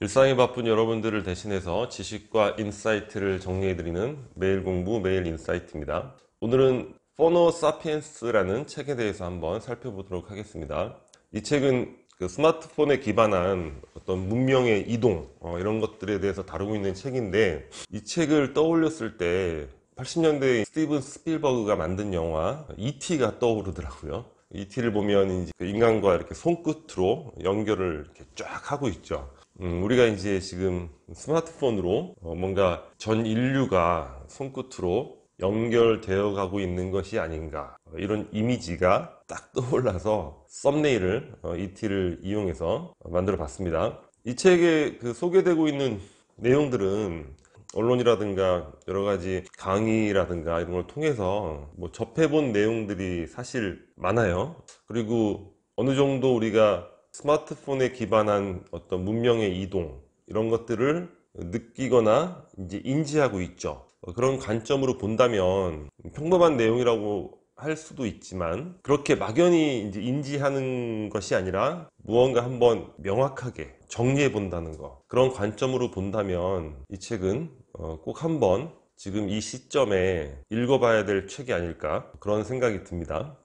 일상이 바쁜 여러분들을 대신해서 지식과 인사이트를 정리해드리는 매일 공부 매일 인사이트입니다. 오늘은 포노 사피엔스라는 책에 대해서 한번 살펴보도록 하겠습니다. 이 책은 그 스마트폰에 기반한 어떤 문명의 이동 이런 것들에 대해서 다루고 있는 책인데, 이 책을 떠올렸을 때 80년대에 스티븐 스필버그가 만든 영화 E.T.가 떠오르더라고요. E.T.를 보면 이제 그 인간과 이렇게 손끝으로 연결을 이렇게 쫙 하고 있죠. 우리가 이제 지금 스마트폰으로 뭔가 전 인류가 손끝으로 연결되어 가고 있는 것이 아닌가, 이런 이미지가 딱 떠올라서 썸네일을 ET를 이용해서 만들어 봤습니다. 이 책에 그 소개되고 있는 내용들은 언론이라든가 여러 가지 강의라든가 이런 걸 통해서 뭐 접해본 내용들이 사실 많아요. 그리고 어느 정도 우리가 스마트폰에 기반한 어떤 문명의 이동, 이런 것들을 느끼거나 이제 인지하고 있죠. 그런 관점으로 본다면 평범한 내용이라고 할 수도 있지만, 그렇게 막연히 이제 인지하는 것이 아니라 무언가 한번 명확하게 정리해 본다는 것, 그런 관점으로 본다면 이 책은 꼭 한번 지금 이 시점에 읽어봐야 될 책이 아닐까, 그런 생각이 듭니다.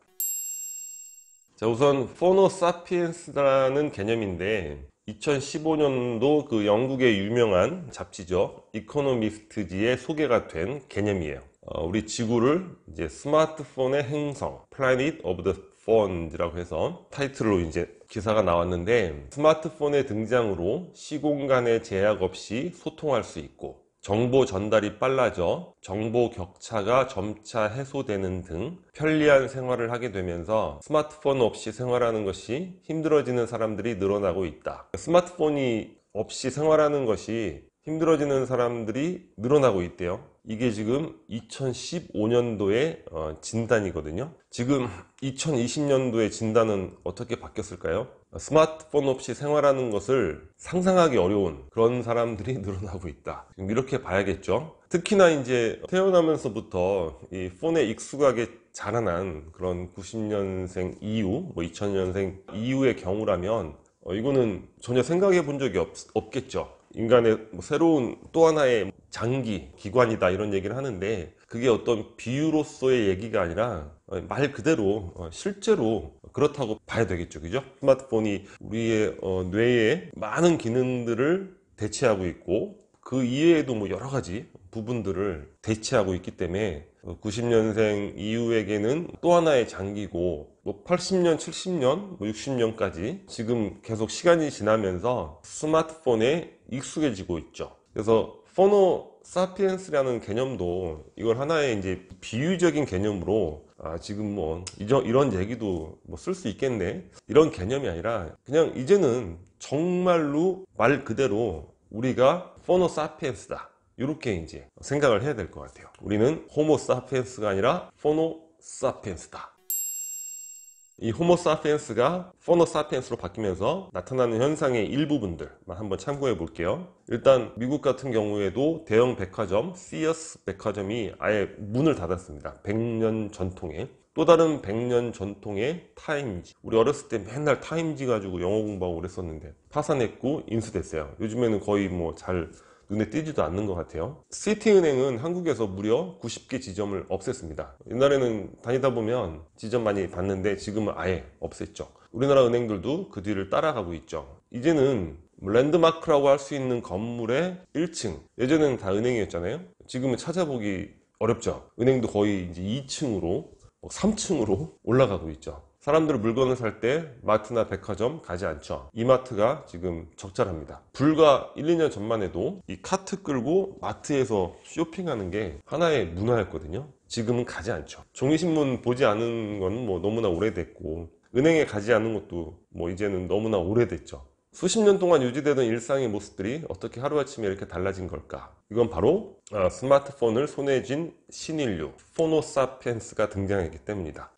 자, 우선 포노 사피엔스라는 개념인데 2015년도 그 영국의 유명한 잡지죠, 이코노미스트지에 소개가 된 개념이에요. 우리 지구를 이제 스마트폰의 행성, Planet of the Phone이라고 해서 타이틀로 이제 기사가 나왔는데, 스마트폰의 등장으로 시공간의 제약 없이 소통할 수 있고, 정보 전달이 빨라져 정보 격차가 점차 해소되는 등 편리한 생활을 하게 되면서 스마트폰 없이 생활하는 것이 힘들어지는 사람들이 늘어나고 있다. 스마트폰이 없이 생활하는 것이 힘들어지는 사람들이 늘어나고 있대요. 이게 지금 2015년도의 진단이거든요. 지금 2020년도의 진단은 어떻게 바뀌었을까요? 스마트폰 없이 생활하는 것을 상상하기 어려운 그런 사람들이 늘어나고 있다, 지금 이렇게 봐야겠죠. 특히나 이제 태어나면서부터 이 폰에 익숙하게 자라난 그런 90년생 이후, 뭐 2000년생 이후의 경우라면 이거는 전혀 생각해 본 적이 없겠죠. 인간의 뭐 새로운 또 하나의 장기, 기관이다, 이런 얘기를 하는데, 그게 어떤 비유로서의 얘기가 아니라 말 그대로 실제로 그렇다고 봐야 되겠죠. 그죠? 스마트폰이 우리의 뇌의 많은 기능들을 대체하고 있고, 그 이외에도 뭐 여러 가지 부분들을 대체하고 있기 때문에 90년생 이후에게는 또 하나의 장기고, 뭐 80년, 70년, 뭐 60년까지 지금 계속 시간이 지나면서 스마트폰에 익숙해지고 있죠. 그래서 포노 사피엔스라는 개념도 이걸 하나의 이제 비유적인 개념으로, 지금 뭐 이런 얘기도 뭐 쓸 수 있겠네, 이런 개념이 아니라 그냥 이제는 정말로 말 그대로 우리가 포노 사피엔스다, 이렇게 이제 생각을 해야 될 것 같아요. 우리는 호모 사피엔스가 아니라 포노 사피엔스다. 이 호모 사피엔스가 포노 사피엔스로 바뀌면서 나타나는 현상의 일부분들만 한번 참고해 볼게요. 일단 미국 같은 경우에도 대형 백화점, 시어스 백화점이 아예 문을 닫았습니다. 100년 전통의, 또 다른 100년 전통의 타임지, 우리 어렸을 때 맨날 타임지 가지고 영어 공부하고 그랬었는데 파산했고 인수됐어요. 요즘에는 거의 뭐 잘 눈에 띄지도 않는 것 같아요. 시티은행은 한국에서 무려 90개 지점을 없앴습니다. 옛날에는 다니다 보면 지점 많이 봤는데 지금은 아예 없앴죠. 우리나라 은행들도 그 뒤를 따라가고 있죠. 이제는 랜드마크라고 할 수 있는 건물의 1층, 예전에는 다 은행이었잖아요. 지금은 찾아보기 어렵죠. 은행도 거의 이제 2층으로, 3층으로 올라가고 있죠. 사람들은 물건을 살 때 마트나 백화점 가지 않죠. 이마트가 지금 적절합니다. 불과 1, 2년 전만 해도 이 카트 끌고 마트에서 쇼핑하는 게 하나의 문화였거든요. 지금은 가지 않죠. 종이신문 보지 않은 건 뭐 너무나 오래됐고, 은행에 가지 않는 것도 뭐 이제는 너무나 오래됐죠. 수십 년 동안 유지되던 일상의 모습들이 어떻게 하루아침에 이렇게 달라진 걸까? 이건 바로 스마트폰을 손에 쥔 신인류 포노사피엔스가 등장했기 때문이다.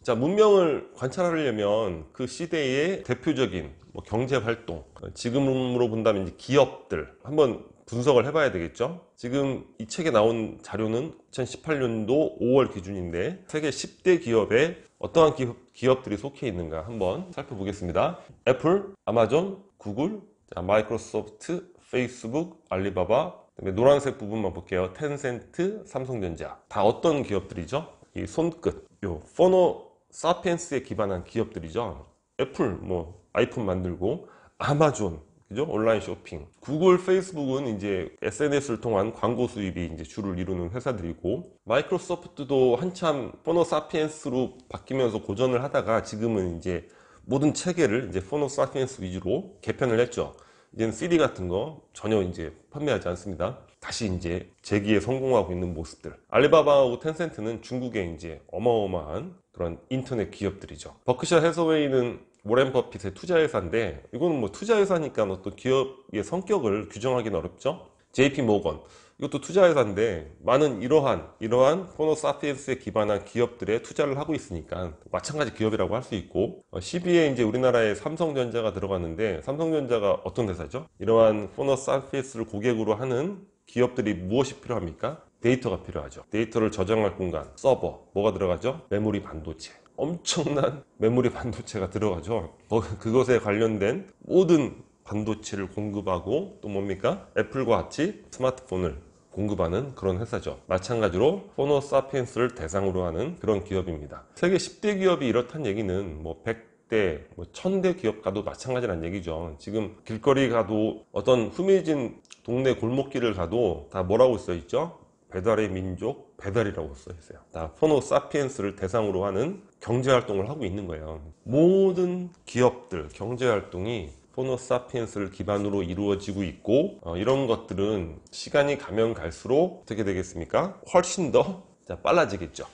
자, 문명을 관찰하려면 그 시대의 대표적인 뭐 경제 활동, 지금으로 본다면 이제 기업들 한번 분석을 해봐야 되겠죠. 지금 이 책에 나온 자료는 2018년도 5월 기준인데 세계 10대 기업에 어떠한 기업들이 속해 있는가 한번 살펴보겠습니다. 애플, 아마존, 구글, 자, 마이크로소프트, 페이스북, 알리바바, 그다음에 노란색 부분만 볼게요. 텐센트, 삼성전자. 다 어떤 기업들이죠? 이 손끝, 요 포노 사피엔스에 기반한 기업들이죠. 애플, 뭐 아이폰 만들고, 아마존, 그죠? 온라인 쇼핑. 구글, 페이스북은 이제 SNS를 통한 광고 수입이 이제 주를 이루는 회사들이고, 마이크로소프트도 한참 포노 사피엔스로 바뀌면서 고전을 하다가 지금은 이제 모든 체계를 이제 포노 사피엔스 위주로 개편을 했죠. 이제는 CD 같은 거 전혀 이제 판매하지 않습니다. 다시 이제 재기에 성공하고 있는 모습들. 알리바바하고 텐센트는 중국의 이제 어마어마한 그런 인터넷 기업들이죠. 버크셔 해서웨이는 워렌 버핏의 투자회사인데, 이거는 뭐 투자회사니까 어떤 기업의 성격을 규정하기는 어렵죠. JP 모건, 이것도 투자회사인데 많은 이러한 포노 사피엔스에 기반한 기업들에 투자를 하고 있으니까 마찬가지 기업이라고 할 수 있고, CB에 이제 우리나라에 삼성전자가 들어갔는데, 삼성전자가 어떤 회사죠? 이러한 포노 사피엔스를 고객으로 하는 기업들이 무엇이 필요합니까? 데이터가 필요하죠. 데이터를 저장할 공간, 서버, 뭐가 들어가죠? 메모리 반도체. 엄청난 메모리 반도체가 들어가죠. 그것에 관련된 모든 반도체를 공급하고, 또 뭡니까? 애플과 같이 스마트폰을 공급하는 그런 회사죠. 마찬가지로 포노 사피엔스를 대상으로 하는 그런 기업입니다. 세계 10대 기업이 이렇다는 얘기는 뭐 100대, 뭐 1000대 기업 가도 마찬가지란 얘기죠. 지금 길거리 가도 어떤 후미진 동네 골목길을 가도 다 뭐라고 써 있죠? 배달의 민족, 배달이라고 써 있어요. 다 포노 사피엔스를 대상으로 하는 경제활동을 하고 있는 거예요. 모든 기업들, 경제활동이 포노 사피엔스를 기반으로 이루어지고 있고, 이런 것들은 시간이 가면 갈수록 어떻게 되겠습니까? 훨씬 더 빨라지겠죠.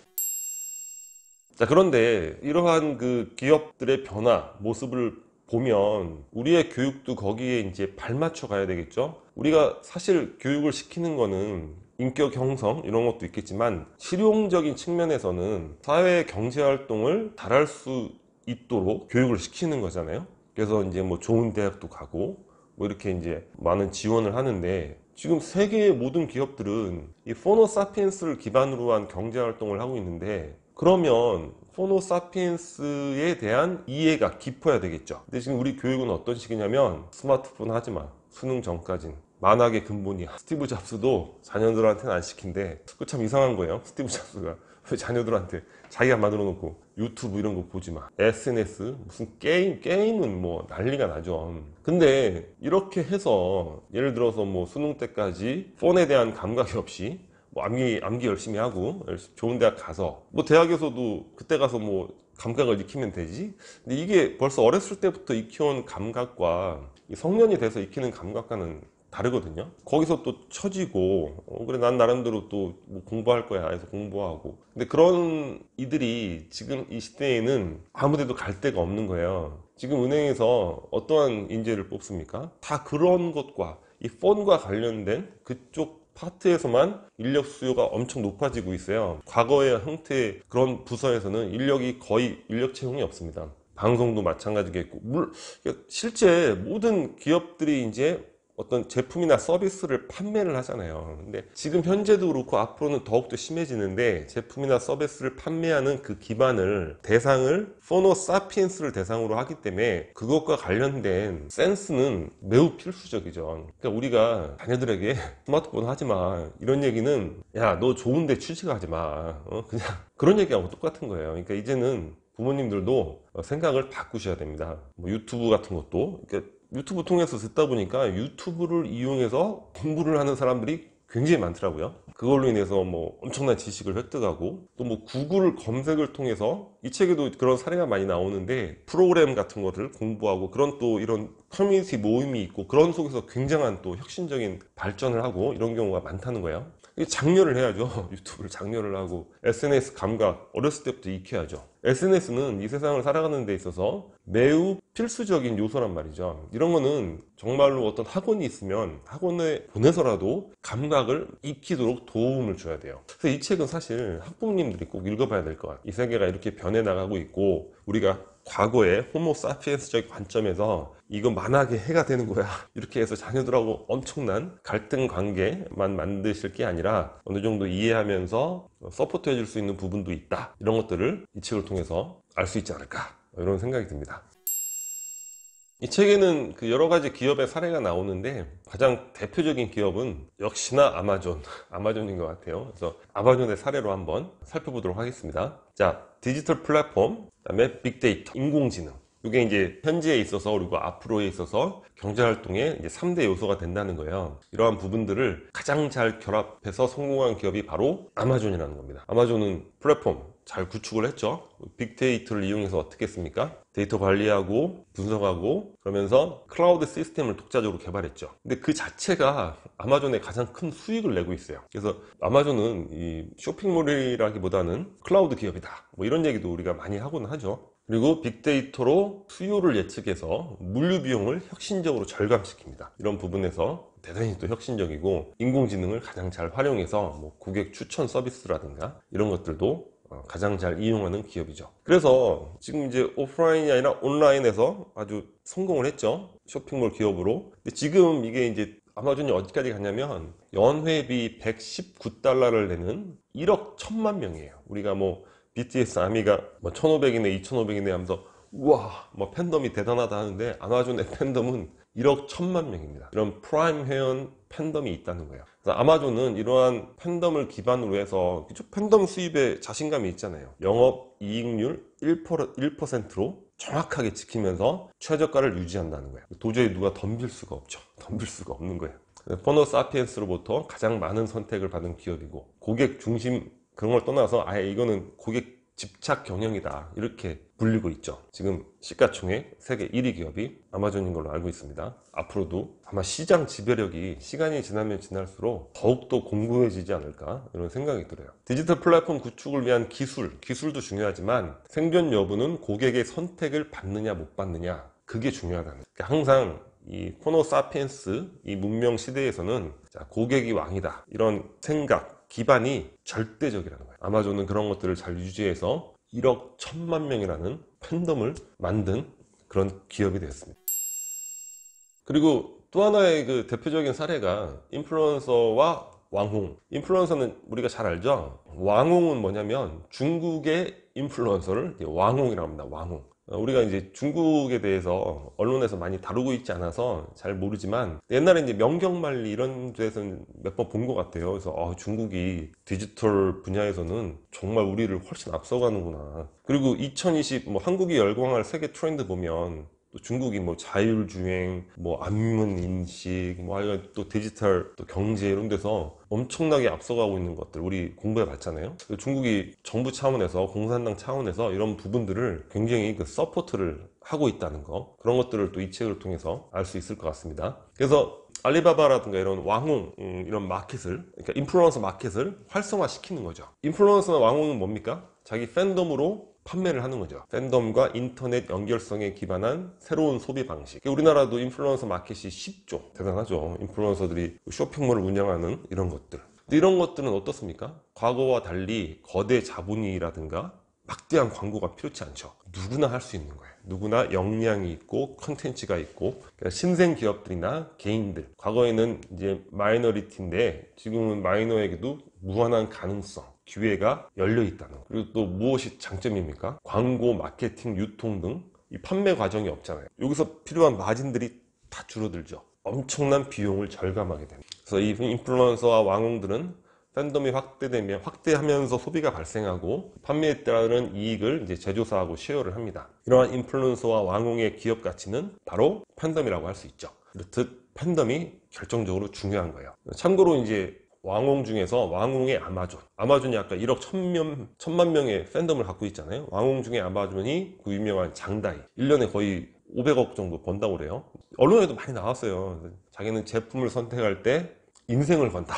자, 그런데 이러한 그 기업들의 변화 모습을 보면 우리의 교육도 거기에 이제 발맞춰 가야 되겠죠. 우리가 사실 교육을 시키는 거는 인격 형성 이런 것도 있겠지만, 실용적인 측면에서는 사회 경제 활동을 잘할 수 있도록 교육을 시키는 거잖아요. 그래서 이제 뭐 좋은 대학도 가고 뭐 이렇게 이제 많은 지원을 하는데, 지금 세계의 모든 기업들은 이 포노 사피엔스를 기반으로 한 경제 활동을 하고 있는데, 그러면 포노 사피엔스에 대한 이해가 깊어야 되겠죠. 근데 지금 우리 교육은 어떤 식이냐면, 스마트폰 하지 마, 수능 전까진 만악의 근본이야. 스티브 잡스도 자녀들한테는 안 시킨대. 그거 참 이상한 거예요. 스티브 잡스가 왜 자녀들한테 자기가 만들어 놓고 유튜브 이런 거 보지 마, SNS 무슨 게임은 뭐 난리가 나죠. 근데 이렇게 해서 예를 들어서 뭐 수능 때까지 폰에 대한 감각이 없이 뭐 암기 열심히 하고 좋은 대학 가서, 뭐 대학에서도 그때 가서 뭐 감각을 익히면 되지. 근데 이게 벌써 어렸을 때부터 익혀온 감각과 성년이 돼서 익히는 감각과는 다르거든요. 거기서 또 처지고, 그래 난 나름대로 또 뭐 공부할 거야 해서 공부하고. 근데 그런 이들이 지금 이 시대에는 아무데도 갈 데가 없는 거예요. 지금 은행에서 어떠한 인재를 뽑습니까? 다 그런 것과 이 폰과 관련된 그쪽 파트에서만 인력 수요가 엄청 높아지고 있어요. 과거의 형태의 그런 부서에서는 인력이 거의 인력 채용이 없습니다. 방송도 마찬가지겠고, 실제 모든 기업들이 이제 어떤 제품이나 서비스를 판매를 하잖아요. 근데 지금 현재도 그렇고 앞으로는 더욱더 심해지는데, 제품이나 서비스를 판매하는 그 기반을, 대상을 포노 사피엔스를 대상으로 하기 때문에 그것과 관련된 센스는 매우 필수적이죠. 그러니까 우리가 자녀들에게 스마트폰 하지 마 이런 얘기는, 야 너 좋은데 취직하지 마, 그냥 그런 얘기하고 똑같은 거예요. 그러니까 이제는 부모님들도 생각을 바꾸셔야 됩니다. 뭐 유튜브 같은 것도, 그러니까 유튜브 통해서 듣다 보니까 유튜브를 이용해서 공부를 하는 사람들이 굉장히 많더라고요. 그걸로 인해서 뭐 엄청난 지식을 획득하고, 또 뭐 구글 검색을 통해서, 이 책에도 그런 사례가 많이 나오는데, 프로그램 같은 거를 공부하고, 그런 또 이런 커뮤니티 모임이 있고, 그런 속에서 굉장한 또 혁신적인 발전을 하고 이런 경우가 많다는 거예요. 장려를 해야죠. 유튜브를 장려를 하고, SNS 감각 어렸을 때부터 익혀야죠. SNS는 이 세상을 살아가는 데 있어서 매우 필수적인 요소란 말이죠. 이런 거는 정말로 어떤 학원이 있으면 학원에 보내서라도 감각을 익히도록 도움을 줘야 돼요. 그래서 이 책은 사실 학부모님들이 꼭 읽어봐야 될 것 같아요. 이 세계가 이렇게 변해나가고 있고, 우리가 과거의 호모 사피엔스적 관점에서 이거 만악의 해가 되는 거야 이렇게 해서 자녀들하고 엄청난 갈등 관계만 만드실 게 아니라, 어느 정도 이해하면서 서포트 해줄 수 있는 부분도 있다, 이런 것들을 이 책을 통해서 알 수 있지 않을까, 이런 생각이 듭니다. 이 책에는 그 여러 가지 기업의 사례가 나오는데 가장 대표적인 기업은 역시나 아마존인 것 같아요. 그래서 아마존의 사례로 한번 살펴보도록 하겠습니다. 자, 디지털 플랫폼, 그다음에 빅데이터, 인공지능. 이게 이제 현재에 있어서 그리고 앞으로에 있어서 경제활동의 이제 3대 요소가 된다는 거예요. 이러한 부분들을 가장 잘 결합해서 성공한 기업이 바로 아마존이라는 겁니다. 아마존은 플랫폼 잘 구축을 했죠. 빅데이터를 이용해서 어떻게 했습니까? 데이터 관리하고 분석하고 그러면서 클라우드 시스템을 독자적으로 개발했죠. 근데 그 자체가 아마존에 가장 큰 수익을 내고 있어요. 그래서 아마존은 이 쇼핑몰이라기보다는 클라우드 기업이다. 뭐 이런 얘기도 우리가 많이 하고는 하죠. 그리고 빅데이터로 수요를 예측해서 물류 비용을 혁신적으로 절감시킵니다. 이런 부분에서 대단히 또 혁신적이고 인공지능을 가장 잘 활용해서 뭐 고객 추천 서비스라든가 이런 것들도 가장 잘 이용하는 기업이죠. 그래서 지금 이제 오프라인이 아니라 온라인에서 아주 성공을 했죠. 쇼핑몰 기업으로. 근데 지금 이게 이제 아마존이 어디까지 갔냐면 연회비 119달러를 내는 1억 1천만 명이에요. 우리가 뭐 BTS 아미가 뭐 1,500이네 2,500이네 하면서 우와 뭐 팬덤이 대단하다 하는데 아마존의 팬덤은 1억 1천만 명입니다. 이런 프라임 회원 팬덤이 있다는 거예요. 그래서 아마존은 이러한 팬덤을 기반으로 해서 팬덤 수입에 자신감이 있잖아요. 영업 이익률 1%로 정확하게 지키면서 최저가를 유지한다는 거예요. 도저히 누가 덤빌 수가 없죠. 덤빌 수가 없는 거예요. 포노 사피엔스로부터 가장 많은 선택을 받은 기업이고 고객 중심 그런 걸 떠나서 아예 이거는 고객 집착 경영이다 이렇게 불리고 있죠. 지금 시가총액 세계 1위 기업이 아마존인 걸로 알고 있습니다. 앞으로도 아마 시장 지배력이 시간이 지나면 지날수록 더욱더 공고해지지 않을까 이런 생각이 들어요. 디지털 플랫폼 구축을 위한 기술도 중요하지만 생존 여부는 고객의 선택을 받느냐 못 받느냐 그게 중요하다는 거예요. 그러니까 항상 이 호모 사피엔스 이 문명 시대에서는 고객이 왕이다 이런 생각 기반이 절대적이라는 거예요. 아마존은 그런 것들을 잘 유지해서 1억 1천만 명이라는 팬덤을 만든 그런 기업이 되었습니다. 그리고 또 하나의 그 대표적인 사례가 인플루언서와 왕홍. 인플루언서는 우리가 잘 알죠. 왕홍은 뭐냐면 중국의 인플루언서를 왕홍이라고 합니다. 왕홍. 우리가 이제 중국에 대해서 언론에서 많이 다루고 있지 않아서 잘 모르지만 옛날에 이제 명경만리 이런 데서는 몇 번 본 것 같아요. 그래서 중국이 디지털 분야에서는 정말 우리를 훨씬 앞서가는구나. 그리고 2020 뭐 한국이 열광할 세계 트렌드 보면 또 중국이 뭐 자율주행, 뭐 안문 인식, 뭐 또 디지털, 또 경제 이런 데서 엄청나게 앞서가고 있는 것들 우리 공부해 봤잖아요. 중국이 정부 차원에서 공산당 차원에서 이런 부분들을 굉장히 그 서포트를 하고 있다는 거 그런 것들을 또 이 책을 통해서 알 수 있을 것 같습니다. 그래서 알리바바라든가 이런 왕홍 이런 마켓을 그러니까 인플루언서 마켓을 활성화시키는 거죠. 인플루언서나 왕홍은 뭡니까? 자기 팬덤으로 판매를 하는 거죠. 팬덤과 인터넷 연결성에 기반한 새로운 소비 방식. 우리나라도 인플루언서 마켓이 10조. 대단하죠. 인플루언서들이 쇼핑몰을 운영하는 이런 것들. 근데 이런 것들은 어떻습니까? 과거와 달리 거대 자본이라든가 막대한 광고가 필요치 않죠. 누구나 할 수 있는 거예요. 누구나 역량이 있고 컨텐츠가 있고 그러니까 신생 기업들이나 개인들 과거에는 이제 마이너리티인데 지금은 마이너에게도 무한한 가능성 기회가 열려 있다는 거. 그리고 또 무엇이 장점입니까? 광고, 마케팅, 유통 등 이 판매 과정이 없잖아요. 여기서 필요한 마진들이 다 줄어들죠. 엄청난 비용을 절감하게 됩니다. 그래서 이 인플루언서와 왕홍들은 팬덤이 확대하면서 소비가 발생하고 판매에 따른 이익을 이제 제조사하고 쉐어를 합니다. 이러한 인플루언서와 왕홍의 기업 가치는 바로 팬덤이라고 할 수 있죠. 즉 팬덤이 결정적으로 중요한 거예요. 참고로 이제 왕홍 중에서 왕홍의 아마존이 아까 1억 1천만 명의 팬덤을 갖고 있잖아요. 왕홍 중에 아마존이 그 유명한 장다이 1년에 거의 500억 정도 번다고 그래요. 언론에도 많이 나왔어요. 자기는 제품을 선택할 때 인생을 건다.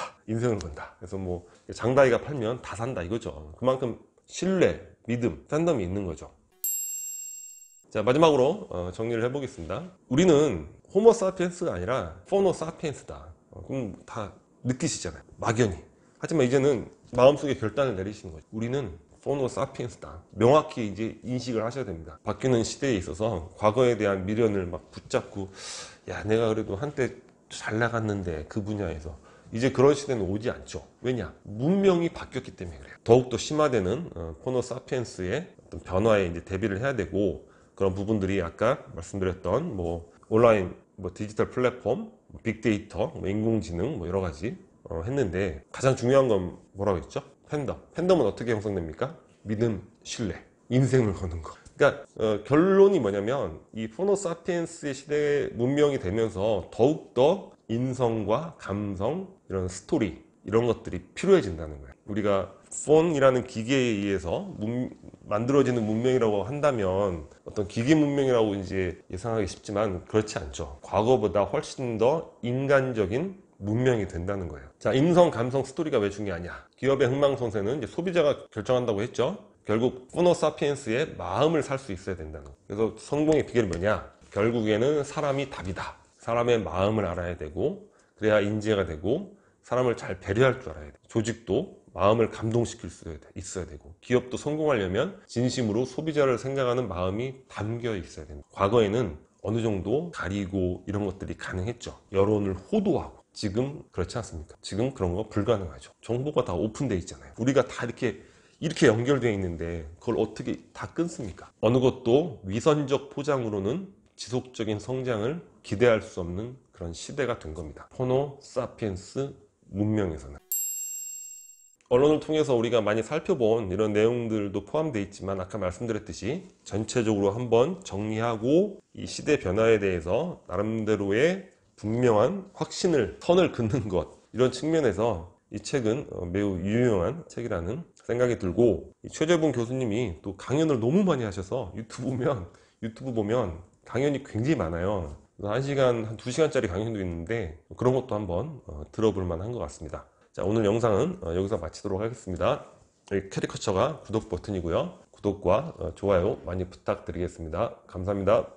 그래서 뭐 장다이가 팔면 다 산다 이거죠. 그만큼 신뢰, 믿음, 팬덤이 있는 거죠. 자, 마지막으로 정리를 해보겠습니다. 우리는 호모 사피엔스가 아니라 포노 사피엔스다. 그럼 다 느끼시잖아요. 막연히. 하지만 이제는 마음속에 결단을 내리시는 거죠. 우리는 포노 사피엔스다. 명확히 이제 인식을 하셔야 됩니다. 바뀌는 시대에 있어서 과거에 대한 미련을 막 붙잡고 야, 내가 그래도 한때 잘 나갔는데 그 분야에서 이제 그런 시대는 오지 않죠. 왜냐? 문명이 바뀌었기 때문에 그래요. 더욱더 심화되는 포노 사피엔스의 어떤 변화에 이제 대비를 해야 되고 그런 부분들이 아까 말씀드렸던 뭐 온라인 뭐 디지털 플랫폼, 빅데이터, 뭐 인공지능 뭐 여러 가지 했는데 가장 중요한 건 뭐라고 했죠? 팬덤. 팬덤은 어떻게 형성됩니까? 믿음, 신뢰, 인생을 거는 거. 그러니까 결론이 뭐냐면 이 호모사피엔스의 시대에 문명이 되면서 더욱더 인성과 감성, 이런 스토리 이런 것들이 필요해진다는 거예요. 우리가 폰이라는 기계에 의해서 만들어지는 문명이라고 한다면 어떤 기계 문명이라고 이제 예상하기 쉽지만 그렇지 않죠. 과거보다 훨씬 더 인간적인 문명이 된다는 거예요. 자, 인성, 감성, 스토리가 왜 중요하냐? 기업의 흥망성쇠는 이제 소비자가 결정한다고 했죠. 결국 호모사피엔스의 마음을 살 수 있어야 된다는 거예요. 그래서 성공의 비결이 뭐냐? 결국에는 사람이 답이다. 사람의 마음을 알아야 되고 그래야 인재가 되고 사람을 잘 배려할 줄 알아야 돼. 조직도 마음을 감동시킬 수 있어야 되고 기업도 성공하려면 진심으로 소비자를 생각하는 마음이 담겨 있어야 된다. 과거에는 어느 정도 가리고 이런 것들이 가능했죠. 여론을 호도하고. 지금 그렇지 않습니까? 지금 그런 거 불가능하죠. 정보가 다 오픈돼 있잖아요. 우리가 다 이렇게 연결되어 있는데 그걸 어떻게 다 끊습니까? 어느 것도 위선적 포장으로는 지속적인 성장을 기대할 수 없는 그런 시대가 된 겁니다. 호모 사피엔스 문명에서는. 언론을 통해서 우리가 많이 살펴본 이런 내용들도 포함되어 있지만 아까 말씀드렸듯이 전체적으로 한번 정리하고 이 시대 변화에 대해서 나름대로의 분명한 선을 긋는 것, 이런 측면에서 이 책은 매우 유용한 책이라는 생각이 들고, 최재분 교수님이 또 강연을 너무 많이 하셔서 유튜브 보면 강연이 굉장히 많아요. 1시간, 한 2시간짜리 강연도 있는데 그런 것도 한번 들어볼 만한 것 같습니다. 자, 오늘 영상은 여기서 마치도록 하겠습니다. 여기 캐리커처가 구독 버튼이고요. 구독과 좋아요 많이 부탁드리겠습니다. 감사합니다.